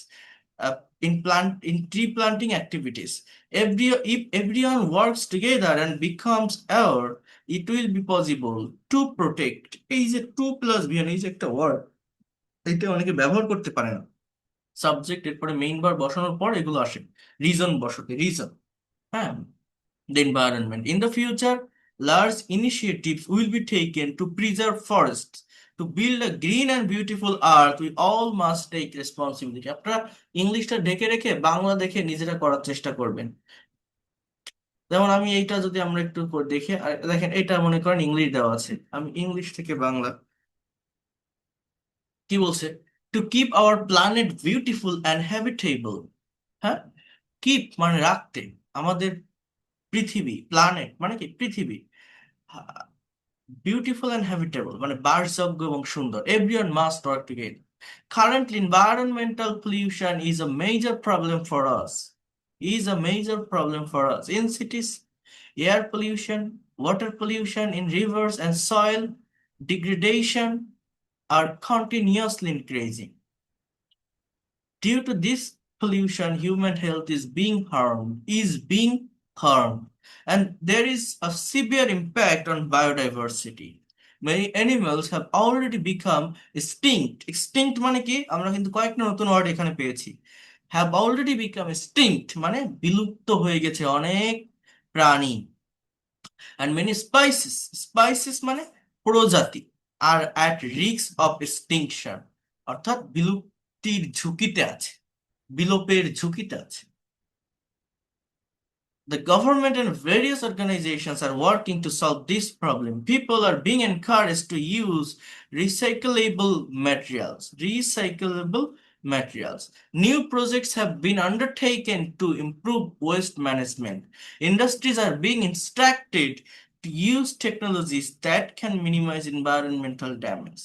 in tree planting activities. If everyone works together and becomes aware, it will be possible to protect. এই যে 2+V এই যে একটা word, এটা অনেকে ব্যবহার করতে পারে না। সাবজেক্ট এরপরে মেইন ভার্ব বসানোর পর এগুলো আসে, রিজন বসতে, রিজন। হ্যাঁ, the environment. In the future, large initiatives will be taken to preserve forests. To build a green and beautiful earth, we all must take responsibility. আপনারা ইংলিশটা ঢেকে রেখে বাংলা দেখে নিজেরা করার চেষ্টা করবেন। যেমন আমি এইটা যদি আমরা একটু দেখে, দেখেন এটা মনে করেন ইংলিশ দেওয়া আছে, আমি ইংলিশ থেকে বাংলা কি বলছে, to keep our planet beautiful and habitable. হ্যাঁ, কিপ মানে রাখতে, আমাদের পৃথিবী, প্ল্যানেট মানে কি পৃথিবী, বিউটিফুল অ্যান্ড হ্যাবিটেবল মানে বাসযোগ্য এবং সুন্দর। Everyone must work together. Currently, environmental pollution is a major problem for us. In cities, air pollution, water pollution in rivers, and soil degradation are continuously increasing. Due to this pollution, human health is being harmed, and there is a severe impact on biodiversity. Many animals have already become extinct. Extinct মানে কি, আমরা কিন্তু কয়েকটা নতুন word এখানে পেয়েছি। Have already become extinct মানে বিলুপ্ত হয়ে গেছে অনেক প্রাণী। And many species মানে প্রজাতি are at risk of extinction, অর্থাৎ বিলুপ্তির ঝুঁকিতে আছে, বিলোপের ঝুঁকিতে আছে। The government and various organizations are working to solve this problem. People are being encouraged to use recyclable materials. New projects have been undertaken to improve waste management. Industries are being instructed to use technologies that can minimize environmental damage.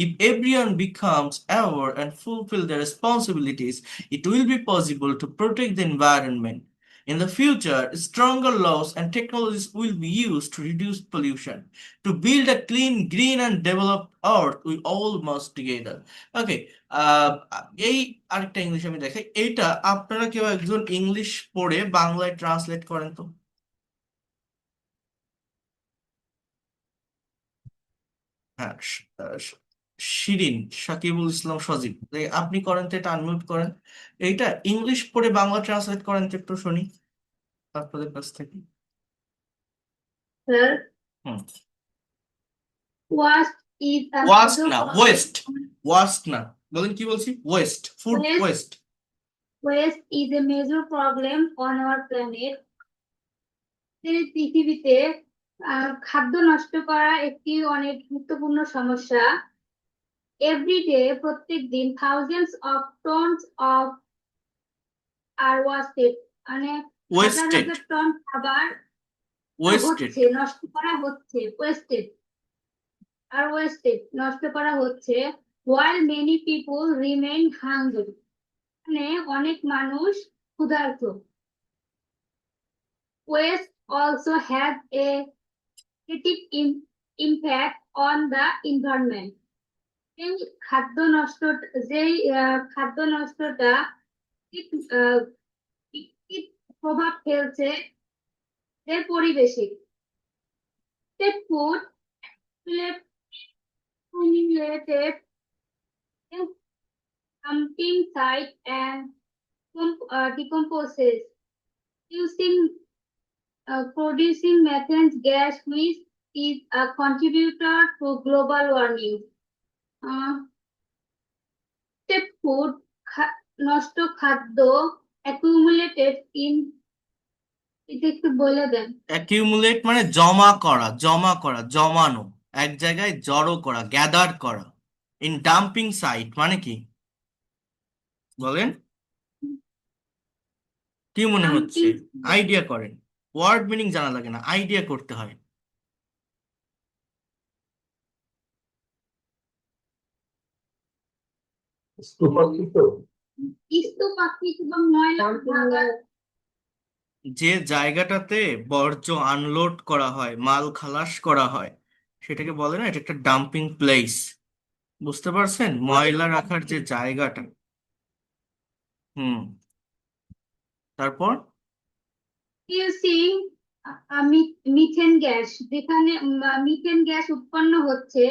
If everyone becomes aware and fulfill their responsibilities, it will be possible to protect the environment. In the future, stronger laws and technologies will be used to reduce pollution. To build a clean, green, and developed earth, we all must together. Okay, এই আরেকটা English আমি দেখাই। এইটা আপনারা কেউ একজন English পড়ে বাংলায় ট্রান্সলেট করেন তো। হ্যাঁ, শিরিন সাকিবুল ইসলাম সজীব, আপনি করেন তো, এটা আনমিউট করেন। এইটা ইংলিশ পড়ে বাংলা ট্রান্সলেট করেন তো একটু শুনি আপনাদের কাছ থেকে। Sir, hmm, Waste is a waste major না, problem. ওয়েস্ট না, বলেন কি বলছি, waste, food Waste. Waste. Waste is a major problem on our planet. এই পৃথিবীতে খাদ্য নষ্ট করা একটি অনেক গুরুত্বপূর্ণ সমস্যা। এভরিডে, প্রত্যেক দিন, thousands of tons of are wasted, মানে হাজার ওয়েস্টেড, হাজার টন খাবার ওয়েস্টেড। হচ্ছে, নষ্ট করা হচ্ছে, ওয়েস্টেড নষ্ট করা হচ্ছে। while many people remain hungry, মানে অনেক মানুষ ক্ষুধার্ত। Waste also has a negative impact on the environment. এই খাদ্য নষ্ট, যেই খাদ্য নষ্টটা কি প্রভাব ফেলছে এর পরিবেশে। Food accumulated in dumping site and decomposes, producing methane gas, which is a contributor to global warming. Food নষ্ট খাদ্য accumulated in, এটা একটু বলে দেন। অ্যাকিউমুলেট মানে জমা করা, জমানো, এক জায়গায় জড়ো করা, গ্যাদার করা। ইন ডাম্পিং সাইট মানে কি বলেন, কি মনে হচ্ছে? আইডিয়া করেন, ওয়ার্ড মিনিং জানা লাগে না, আইডিয়া করতে হয়। স্তূপাকৃত এবং ময়লা ভাঙা, যে জায়গাটাতে বর্জ্য আনলোড করা হয়, মাল খালাস করা হয়, সেটাকে বলে না, এটা একটা ডাম্পিং প্লেস। বুঝতে পারছেন, ময়লা রাখার যে জায়গাটা। হুম, তারপর producing মিথেন গ্যাস, যেখানে মিথেন গ্যাস উৎপন্ন হচ্ছে,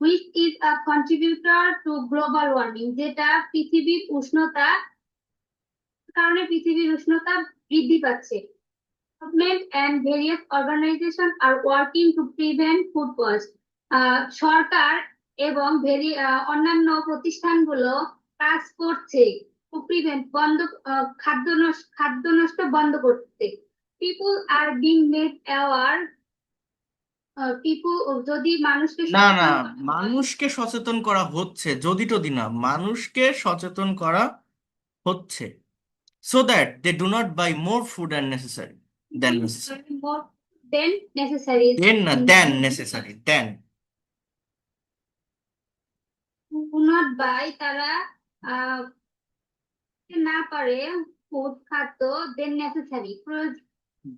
which is a contributor to global warming, যেটা পৃথিবীর উষ্ণতা কারণে পৃথিবীর উষ্ণতা বৃদ্ধি পাচ্ছে। Government and various organizations are working to prevent food waste. সরকার এবং অন্যান্য প্রতিষ্ঠানগুলো কাজ করছে to prevent খাদ্য নষ্ট বন্ধ করতে। People are being made aware. যদি মানুষকে না সচেতন না, করা হয়, মানুষকে সচেতন করা হচ্ছে, যদি টদি না, মানুষকে সচেতন করা হচ্ছে, so that they do not buy more food than necessary more than necessary. than necessary than Do not buy, তারা আহ, না পারে খাদ্য দেন নেসেসারি,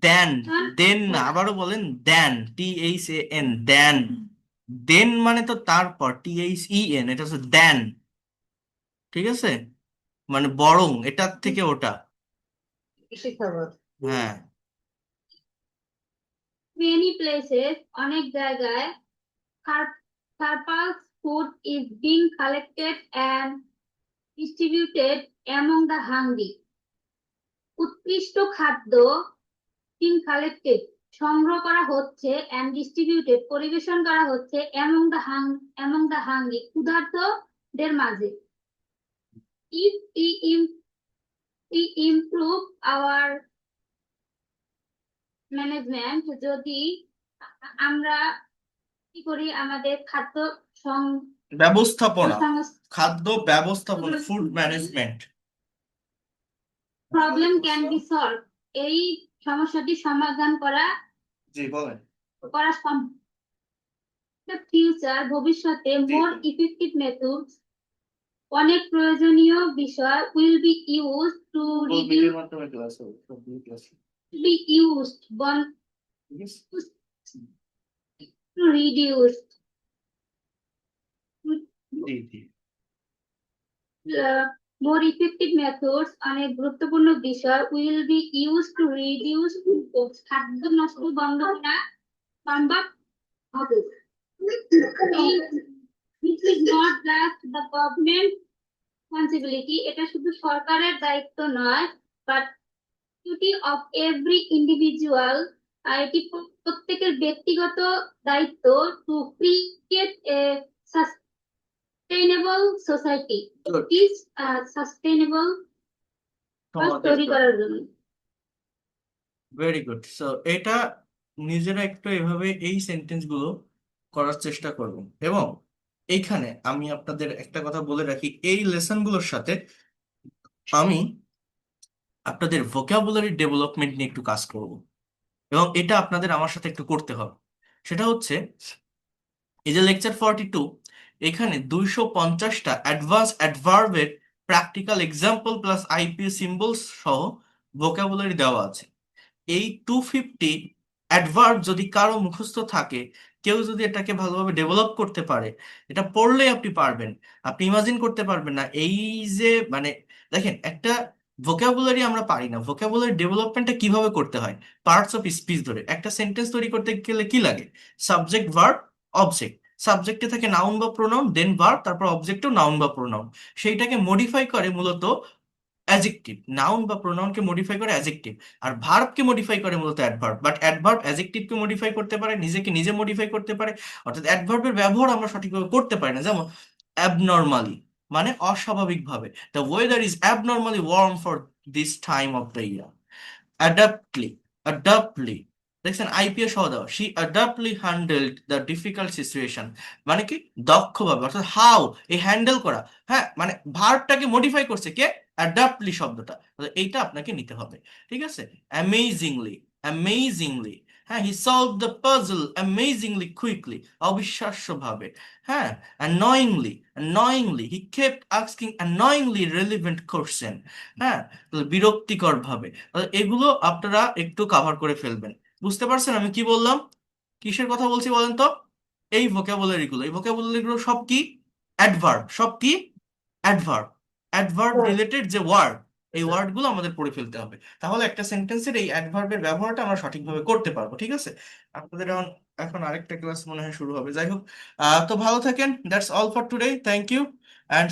দেন প্রয়োজন দেন না, আবারও বলেন দেন, THAN দেন, দেন মানে তো তারপর, THEN, এটা হচ্ছে দেন, ঠিক আছে, মানে বরং এটার থেকে ওটা, কৃষি খাবার। হ্যাঁ। many places, অনেক জায়গায় surplus food is being collected and distributed among the hungry. উৎকৃষ্ট খাদ্য being collected, সংগ্রহ করা হচ্ছে, and distributed, পরিবেশন করা হচ্ছে, among the hungry, ক্ষুধার্তদের মাঝে। If we improve our management, যদি আমরা কি করি আমাদের খাদ্য ব্যবস্থাপনা, খাদ্য ব্যবস্থাপনা, food management, problem can be solve, এই সমস্যাটি সমাধান জি বলেন, সম্ভব। দ্য ফিউচার, ভবিষ্যতে, মোর ইফেক্টিভ মেথডস, অনেক প্রয়োজনীয় বিষয়, will be use to reduce more effective methods, অনেক গুরুত্বপূর্ণ বিষয়, will be used to reduce খাদ্য নষ্ট বন্ধ করা সম্ভব হবে। It is not just the government responsibility, এটা শুধু সরকারের দায়িত্ব নয়, but duty of every individual, এটি প্রত্যেকের ব্যক্তিগত দায়িত্ব to create a sustainable society. Good. Is sustainable তৈরি করার জন্য। Very good. সো এটা নিজেরা একটু এভাবে এই সেন্টেন্স গুলো করার চেষ্টা করব, এবং এইখানে আমি আপনাদের একটা কথা বলে রাখি, এই লেসন গুলোর সাথে আমি আপনাদের ভোকাবুলারি ডেভেলপমেন্ট নিয়ে একটু কাজ করব, এবং এটা আপনাদের আমার সাথে একটু করতে হবে। সেটা হচ্ছে এই যে লেকচার 42, এখানে 250টা অ্যাডভান্স অ্যাডভার্বের practical example plus IP symbols সহ ভোকাবুলারি দেওয়া আছে। এই 250 অ্যাডভার্ব যদি কারো মুখস্থ থাকে, কেউ যদি এটাকে ভালোভাবে ডেভেলপ করতে পারে, এটা পড়লেই আপনি পারবেন। আপনি ইমাজিন করতে পারবেন না, এই যে মানে দেখেন, একটা ভোকাবুলারি আমরা পারি না, ভোকাবুলারি ডেভেলপমেন্টটা কিভাবে করতে হয়, পার্টস অফ স্পিচ ধরে একটা সেন্টেন্স তৈরি করতে গেলে কি লাগে, সাবজেক্ট, ভার্ব, অবজেক্ট। সাবজেক্টে থাকে নাউন বা প্রোনাউন, দেন ভার্ব, তারপর অবজেক্টও নাউন বা প্রোনাউন। সেইটাকে মডিফাই করে মূলত অ্যাজেক্টিভ, নাউন বা প্রোনাউনকে মডিফাই করে অ্যাজেক্টিভ, আর ভার্বকে মডিফাই করে মূলত অ্যাডভার্ব। বাট অ্যাডভার্ব অ্যাজেক্টিভকে মডিফাই করতে পারে, নিজেকে নিজে মডিফাই করতে পারে, অর্থাৎ অ্যাডভার্বের ব্যবহার আমরা সঠিকভাবে করতে পারি না। যেমন অ্যাবনর্মালি মানে অস্বাভাবিকভাবে, the weather is abnormally warm for this time of the year. Adeptly, adeptly, দেখছেন আইপিএস সহ দেওয়া, she adeptly handled the difficult situation, মানে কি দক্ষভাবে, অর্থাৎ হাউ, এই হ্যান্ডেল করা, হ্যাঁ মানে ভার্বটাকে মডিফাই করছে কে, অ্যাডাপ্টলি শব্দটা, এইটা আপনাকে নিতে হবে, ঠিক আছে। অ্যামেজিংলি, অ্যামেজিংলি, হ্যাঁ, he solve the puzzle amazingly quickly, অবিশ্বাস্যভাবে, হ্যাঁ। Annoyingly, annoyingly, he kept asking annoyingly relevant question, হ্যাঁ, বিরক্তিকর ভাবে। এগুলো আপনারা একটু কাভার করে ফেলবেন। বুঝতে পারছেন আমি কি বললাম, কিসের কথা বলছি বলেন তো? এই ভোকাবুলারি গুলো, এই ভোকাবুলারি গুলো সব কি অ্যাডভার্ব, সব কি অ্যাডভার্ব, অ্যাডভার্ব রিলেটেড যে ওয়ার্ড, এই ওয়ার্ডগুলো আমাদের পড়ে ফেলতে হবে, তাহলে একটা সেন্টেন্সের এই অ্যাডভার্বের ব্যবহারটা আমরা সঠিকভাবে করতে পারবো। ঠিক আছে, আপনাদের এখন এখন আরেকটা ক্লাস মনে হয় শুরু হবে। যাই হোক, তো ভালো থাকেন। That's all for today, thank you.